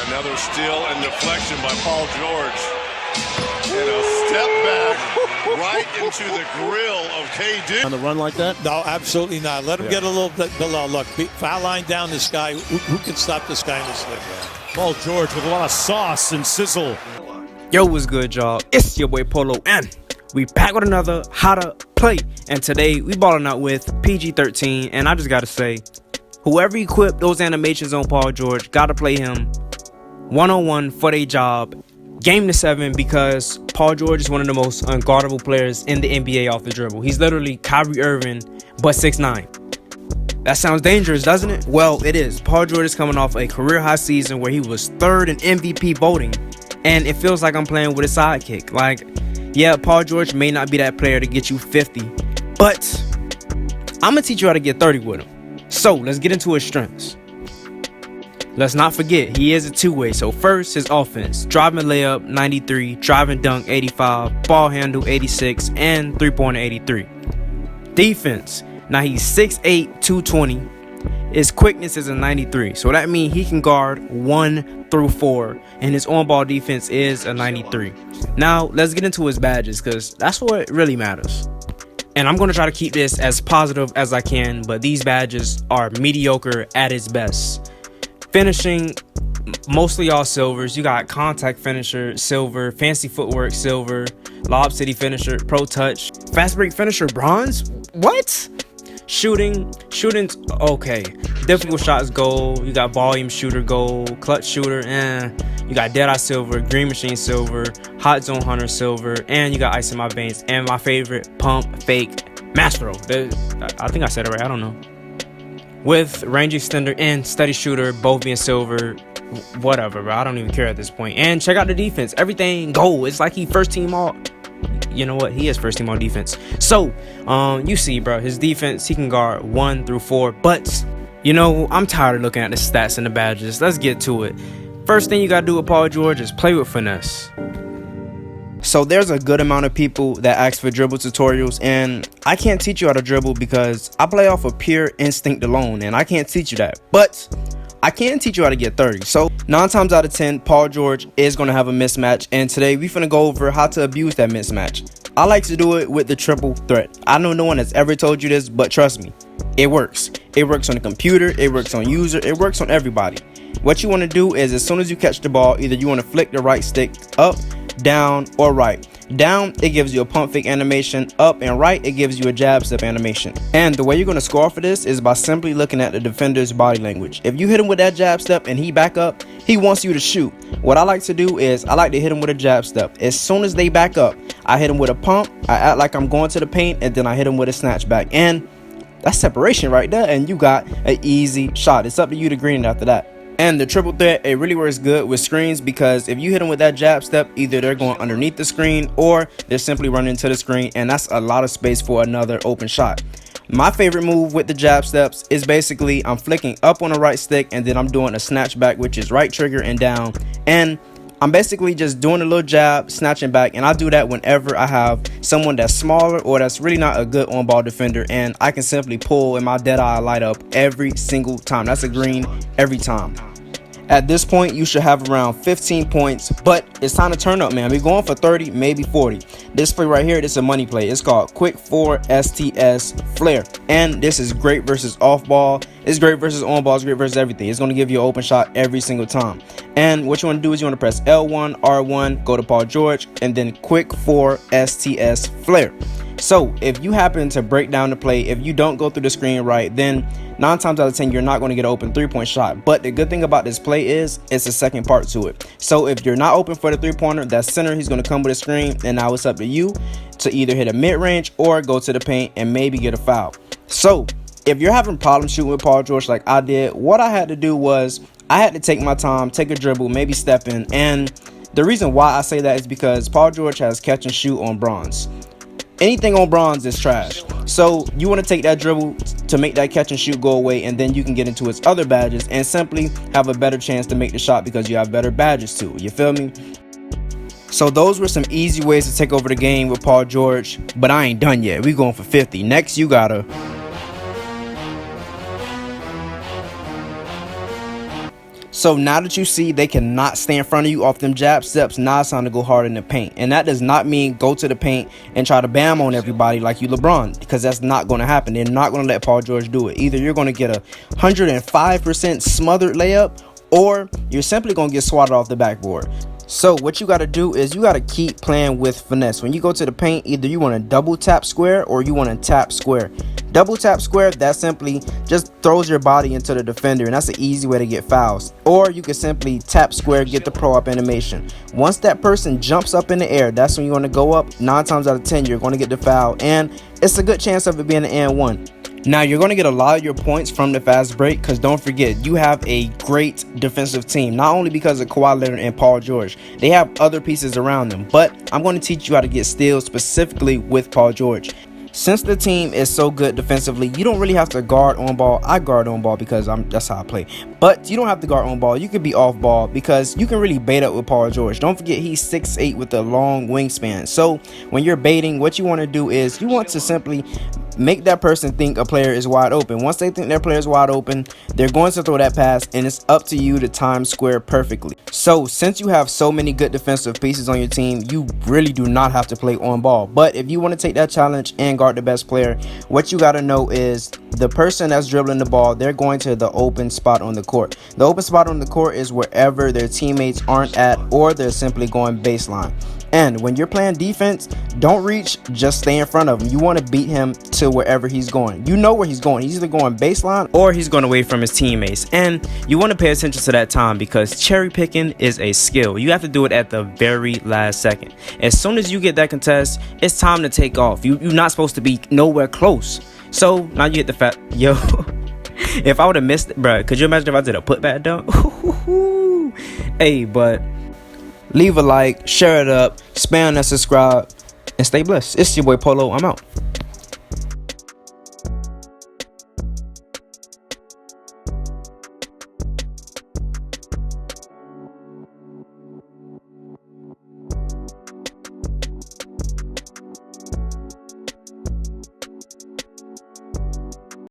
Another steal and deflection by Paul George. And a step back right into the grill of KD. On the run like that? No, absolutely not. Let him get a little bit below. Look, foul line down this guy. Who can stop this guy in this league? Paul George with a lot of sauce and sizzle. Yo, what's good, y'all? It's your boy Polo, and we back with another how to play. And today we balling out with PG-13, and I just gotta say, whoever equipped those animations on Paul George gotta play him one-on-one for their job, game to 7, because Paul George is one of the most unguardable players in the NBA off the dribble. He's literally Kyrie Irving, but 6'9". That sounds dangerous, doesn't it? Well, it is. Paul George is coming off a career-high season where he was 3rd in MVP voting, and it feels like I'm playing with a sidekick. Like, yeah, Paul George may not be that player to get you 50, but I'm gonna teach you how to get 30 with him. So let's get into his strengths. Let's not forget, he is a two-way. So first, his offense: driving layup 93, driving dunk 85, ball handle 86, and three-pointer 83. Defense: now he's 6'8", 220. His quickness is a 93, so that means he can guard 1 through 4, and his on-ball defense is a 93. Now let's get into his badges, because that's what really matters. And I'm going to try to keep this as positive as I can, but these badges are mediocre at its best. Finishing, mostly all silvers. You got contact finisher, silver; fancy footwork, silver; lob city finisher, pro touch; fast break finisher, bronze. What? Shooting's okay. Difficult shots, gold. You got volume shooter, gold. Clutch shooter, You got Deadeye silver, green machine silver, hot zone hunter silver, and you got ice in my veins. And my favorite, pump fake master. I think I said it right. I don't know. With range extender and steady shooter both being silver, whatever, bro. I don't even care at this point. And check out the defense. Everything gold. It's like he first team all. You know what? He is first team all defense. So, you see, bro, his defense, he can guard 1 through 4. But, you know, I'm tired of looking at the stats and the badges. Let's get to it. First thing you gotta do with Paul George is play with finesse. So there's a good amount of people that ask for dribble tutorials, and I can't teach you how to dribble because I play off of pure instinct alone, and I can't teach you that. But I can teach you how to get 30. So 9 times out of 10, Paul George is going to have a mismatch, and today we're going to go over how to abuse that mismatch. I like to do it with the triple threat. I know no one has ever told you this, but trust me, it works. It works on the computer, it works on user, it works on everybody. What you want to do is, as soon as you catch the ball, either you want to flick the right stick up, down, or right. Down, it gives you a pump fake animation. Up and right, it gives you a jab step animation. And the way you're going to score for this is by simply looking at the defender's body language. If you hit him with that jab step and he back up, he wants you to shoot. What I like to do is I like to hit him with a jab step. As soon as they back up, I hit him with a pump. I act like I'm going to the paint, and then I hit him with a snatch back. And that's separation right there, and you got an easy shot. It's up to you to green it after that. And the triple threat, it really works good with screens, because if you hit them with that jab step, either they're going underneath the screen or they're simply running into the screen, and that's a lot of space for another open shot. My favorite move with the jab steps is basically I'm flicking up on the right stick, and then I'm doing a snatch back, which is right trigger and down, and I'm basically just doing a little jab, snatching back, and I do that whenever I have someone that's smaller or that's really not a good on-ball defender, and I can simply pull and my dead eye light up every single time. That's a green every time. At this point, you should have around 15 points, but it's time to turn up, man. We're going for 30, maybe 40. This play right here, this is a money play. It's called Quick 4 STS Flare, and this is great versus off ball. It's great versus on ball. It's great versus everything. It's going to give you an open shot every single time. And what you want to do is you want to press L1, R1, go to Paul George, and then Quick 4 STS Flare. So if you happen to break down the play, if you don't go through the screen right, then 9 times out of 10 you're not going to get an open 3-point shot. But the good thing about this play is it's a second part to it. So if you're not open for the 3-pointer, that center, he's going to come with a screen, and now it's up to you to either hit a mid-range or go to the paint and maybe get a foul. So if you're having problems shooting with Paul George like I did, what I had to do was I had to take my time, take a dribble, maybe step in. And the reason why I say that is because Paul George has catch and shoot on bronze. Anything on bronze is trash. So you want to take that dribble to make that catch and shoot go away, and then you can get into its other badges and simply have a better chance to make the shot because you have better badges too. You feel me? So those were some easy ways to take over the game with Paul George, but I ain't done yet. We going for 50. Next, you gotta So now that you see they cannot stay in front of you off them jab steps, now it's time to go hard in the paint. And that does not mean go to the paint and try to bam on everybody like you LeBron, because that's not going to happen. They're not going to let Paul George do it. Either you're going to get a 105% smothered layup, or you're simply going to get swatted off the backboard. So what you got to do is you got to keep playing with finesse. When you go to the paint, either you want to double tap square or you want to tap square. Double tap square, that simply just throws your body into the defender, and that's an easy way to get fouls. Or you can simply tap square, get the pro up animation. Once that person jumps up in the air, that's when you want to go up. 9 times out of 10 you're going to get the foul, and it's a good chance of it being an and one. Now you're going to get a lot of your points from the fast break, because don't forget, you have a great defensive team, not only because of Kawhi Leonard and Paul George. They have other pieces around them, but I'm going to teach you how to get steals specifically with Paul George. Since the team is so good defensively, you don't really have to guard on ball. I guard on ball because that's how I play. But you don't have to guard on ball. You could be off ball because you can really bait up with Paul George. Don't forget, he's 6'8" with a long wingspan. So when you're baiting, what you want to do is you want to simply make that person think a player is wide open. Once they think their player is wide open, they're going to throw that pass, and it's up to you to time square perfectly. So since you have so many good defensive pieces on your team, you really do not have to play on ball. But if you want to take that challenge and guard the best player, what you got to know is the person that's dribbling the ball, they're going to the open spot on the court. The open spot on the court is wherever their teammates aren't at, or they're simply going baseline. And when you're playing defense, don't reach, just stay in front of him. You want to beat him to wherever he's going. You know where he's going. He's either going baseline or he's going away from his teammates. And you want to pay attention to that time, because cherry picking is a skill. You have to do it at the very last second. As soon as you get that contest, it's time to take off. You're not supposed to be nowhere close. So now you get the fact, yo, if I would have missed it, bro, could you imagine if I did a putback dunk? Hey, but leave a like, share it up, spam that subscribe, and stay blessed. It's your boy Polo. I'm out.